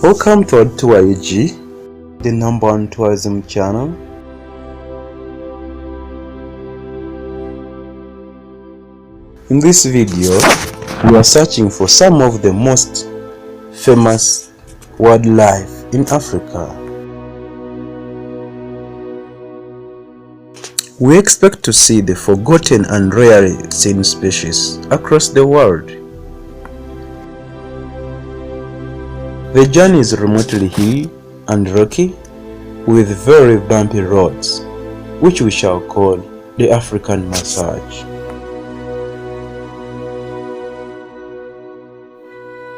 Welcome to wildlife.The, the #1 tourism channel. In this video, we are searching for some of the most famous wildlife in Africa. We expect to see the forgotten and rarely seen species across the world. The journey is remotely hilly and rocky, with very bumpy roads, which we shall call the African massage.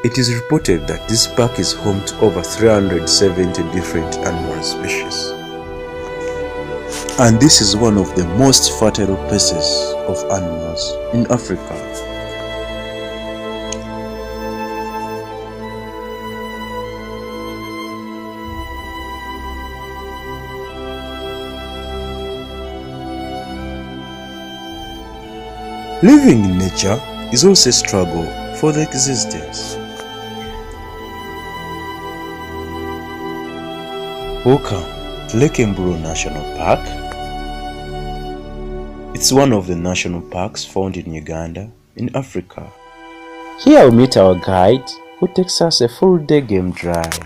It is reported that this park is home to over 370 different animal species. And this is one of the most fertile places of animals in Africa. Living in nature is also a struggle for the existence. Welcome to Lake Mburo National Park. It's one of the national parks found in Uganda, in Africa. Here we meet our guide who takes us a full day game drive.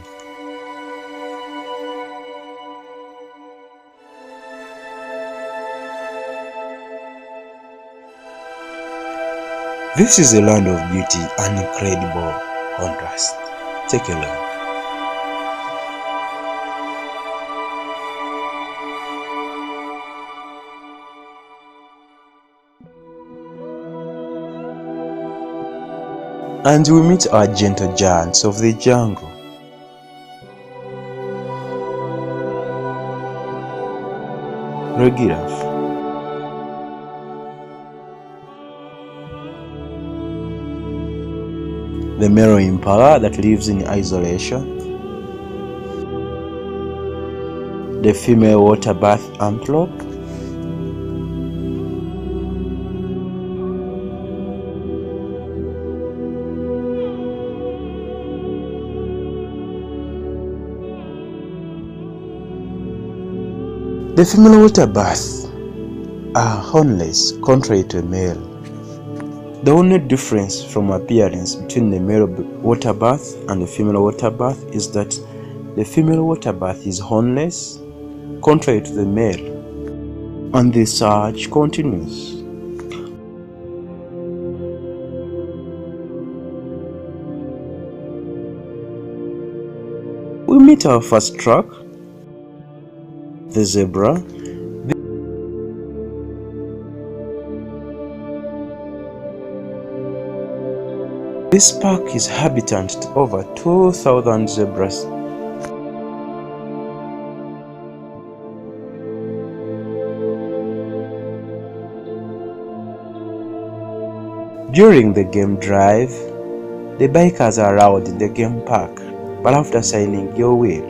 This is a land of beauty and incredible contrast. Take a look. And we meet our gentle giants of the jungle. The giraffe. The male impala that lives in isolation. The female water bath antelope. The female water bath are hornless, contrary to a male. The only difference from appearance between the male water bath and the female water bath is that the female water bath is hornless, contrary to the male, and the search continues. We meet our first track, the zebra. This park is habitant to over 2,000 zebras. During the game drive, the bikers are allowed in the game park, but after signing your will.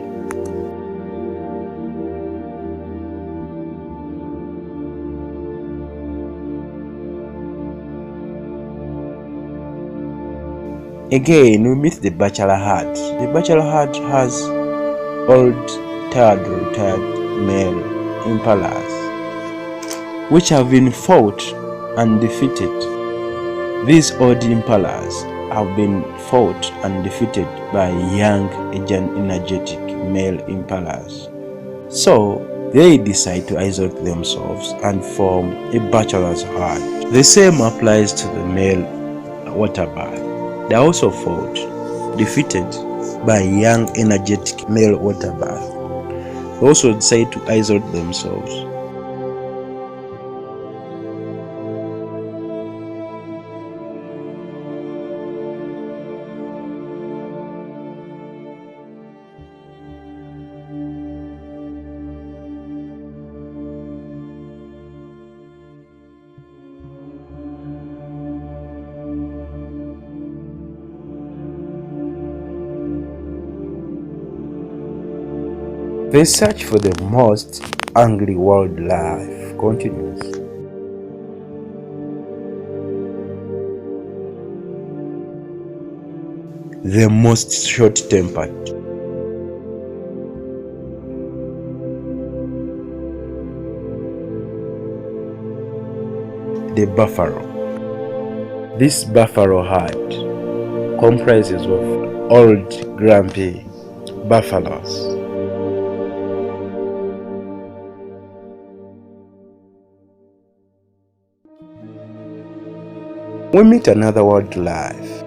Again, we meet the bachelor hut. The bachelor hut has old, tired, retired male impalas, which have been fought and defeated. These old impalas have been fought and defeated by young, energetic male impalas. So, they decide to isolate themselves and form a bachelor's hut. The same applies to the male water bath. They are also fought, defeated by young, energetic male water bath. They also decide to isolate themselves. The search for the most angry wildlife continues. The most short-tempered. the buffalo. This buffalo herd comprises of old grumpy buffaloes. We meet another wildlife,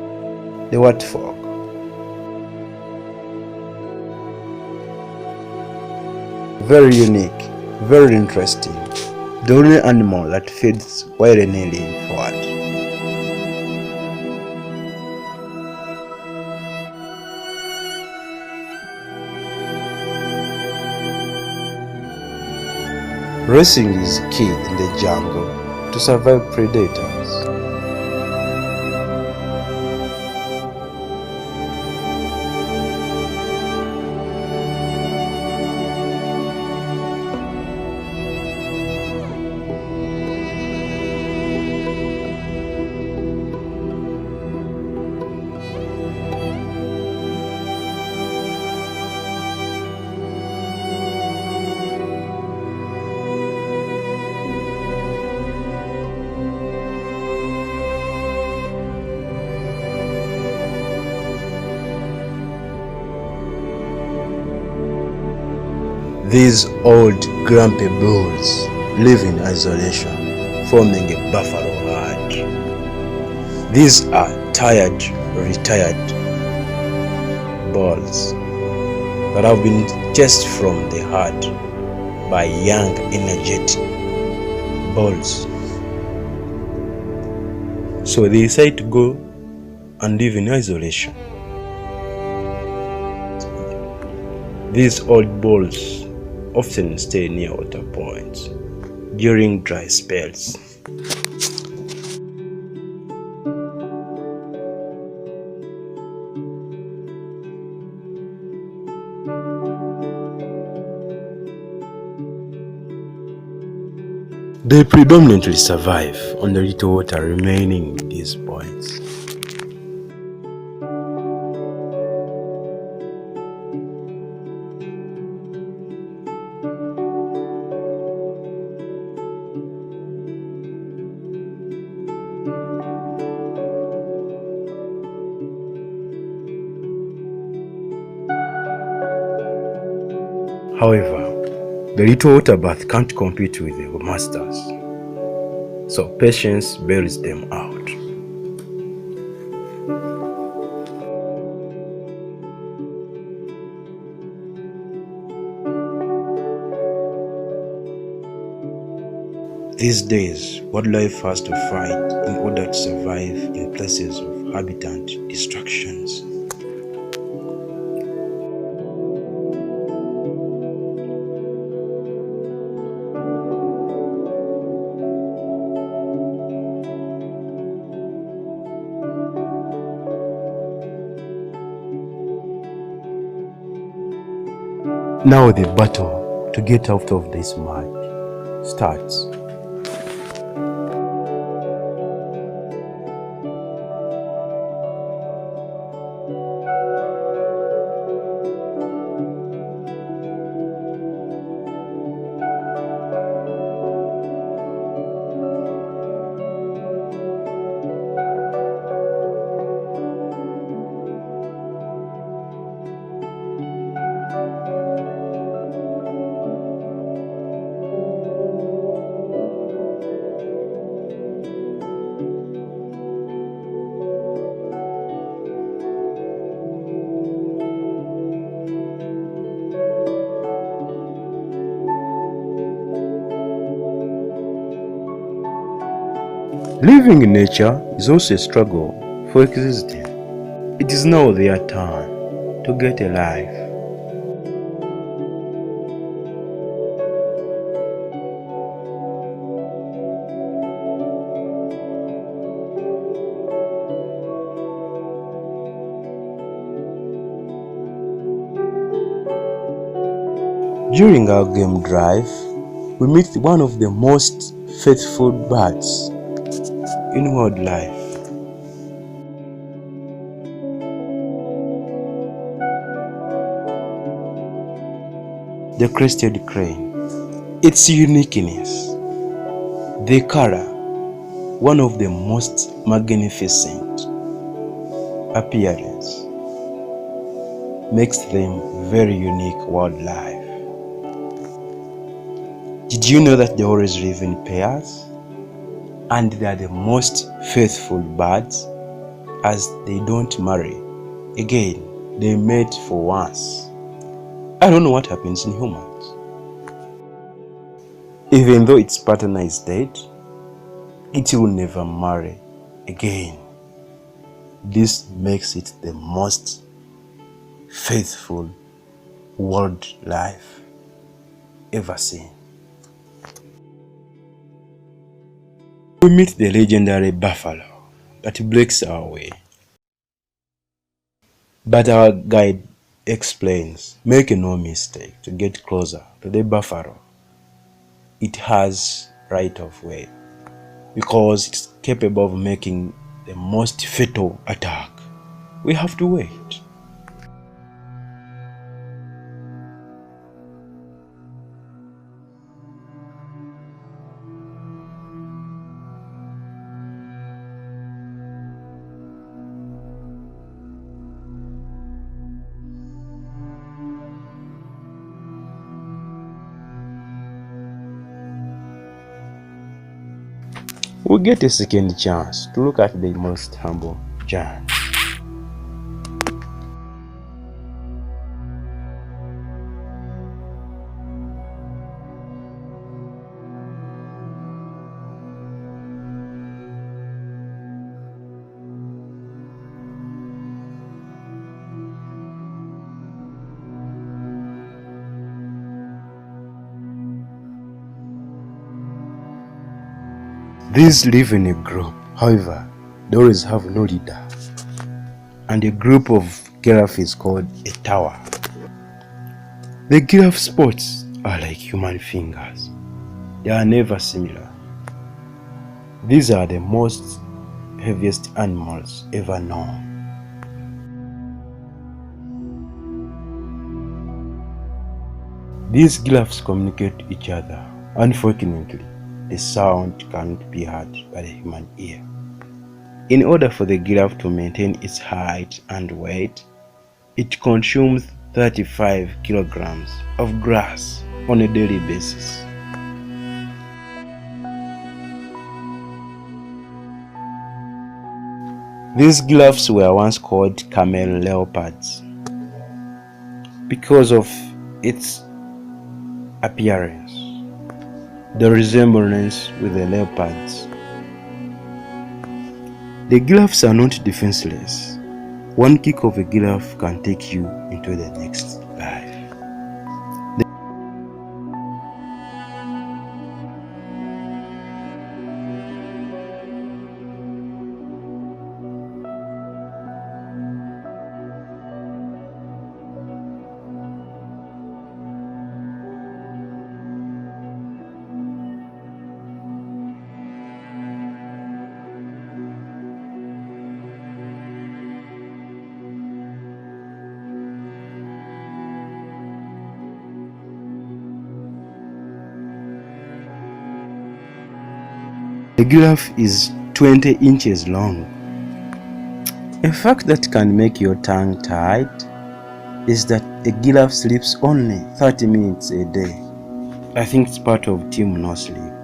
the warthog. Very unique, very interesting. The only animal that feeds while kneeling forward. Racing is key in the jungle to survive predators. These old grumpy bulls live in isolation, forming a buffalo herd. These are tired, retired bulls that have been chased from the herd by young, energetic bulls. So they decide to go and live in isolation. These old bulls often stay near water points during dry spells. They predominantly survive on the little water remaining in these points. However, the little water bath can't compete with the masters, so patience bails them out. These days, wildlife has to fight in order to survive in places of habitat destructions. Now the battle to get out of this mud starts. Living in nature is also a struggle for existing. It is now their turn to get alive. During our game drive, we meet one of the most faithful birds in wildlife. The crested crane. Its uniqueness, the color, one of the most magnificent appearance makes them very unique wildlife. Did you know that they always live in pairs? And they are the most faithful birds as they don't marry. Again, they mate for once. I don't know what happens in humans. Even though its partner is dead, it will never marry again. This makes it the most faithful wildlife ever seen. We meet the legendary buffalo that breaks our way. But our guide explains, make no mistake to get closer to the buffalo. It has right of way because it's capable of making the most fatal attack. We have to wait. We get a second chance to look at the most humble giant. These live in a group, however, they always have no leader. And a group of giraffe is called a tower. The giraffe spots are like human fingers. They are never similar. These are the most heaviest animals ever known. These giraffes communicate with each other. Unfortunately, the sound cannot be heard by the human ear. In order for the giraffe to maintain its height and weight, it consumes 35 kilograms of grass on a daily basis. These giraffes were once called camel leopards because of its appearance, the resemblance with the leopards. The giraffes are not defenseless. One kick of a giraffe can take you into the next life. The giraffe is 20 inches long. A fact that can make your tongue tied is that a giraffe sleeps only 30 minutes a day. I think it's part of team no sleep.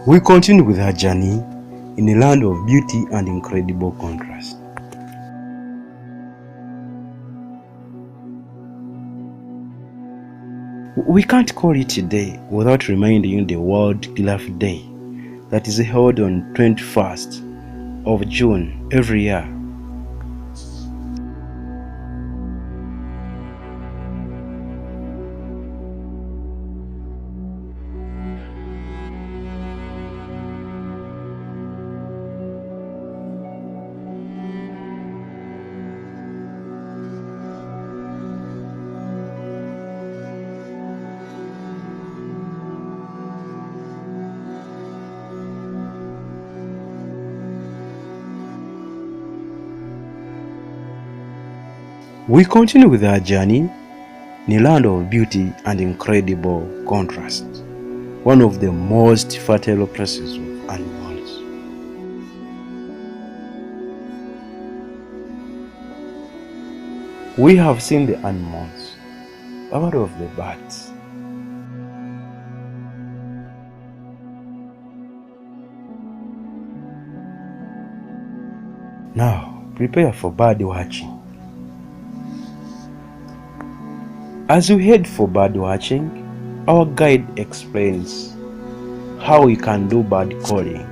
We continue with our journey in a land of beauty and incredible contrast. We can't call it a day without reminding you the World Giraffe Day that is held on 21st of June every year. We continue with our journey in a land of beauty and incredible contrast, one of the most fertile places of animals. We have seen the animals, part of the birds. Now, prepare for bird watching. As we head for bird watching, our guide explains how we can do bird calling.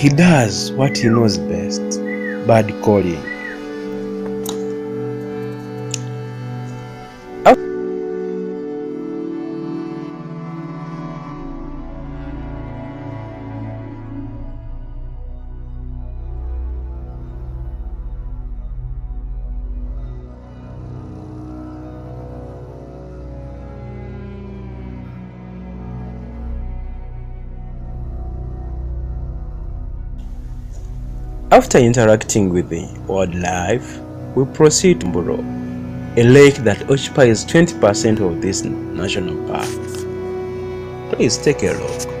He does what he knows best, bird calling. After interacting with the wildlife, we proceed to Mburo, a lake that occupies 20% of this national park. Please take a look.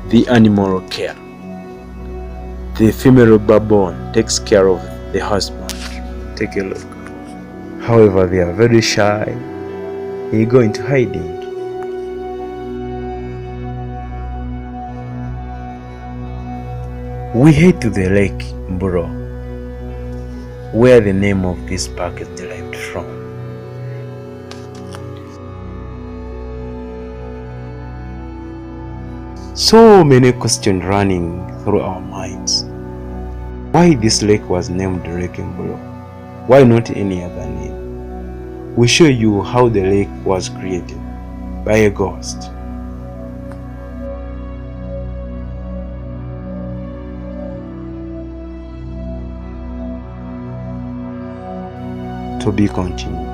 the animal care. The female baboon takes care of the husband. Take a look. However, they are very shy. They go into hiding. We head to the Lake Mburo, where the name of this park is derived from. So many questions running through our minds. Why this lake was named Lake Mburo? Why not any other name? We show you how the lake was created by a ghost. To be continued.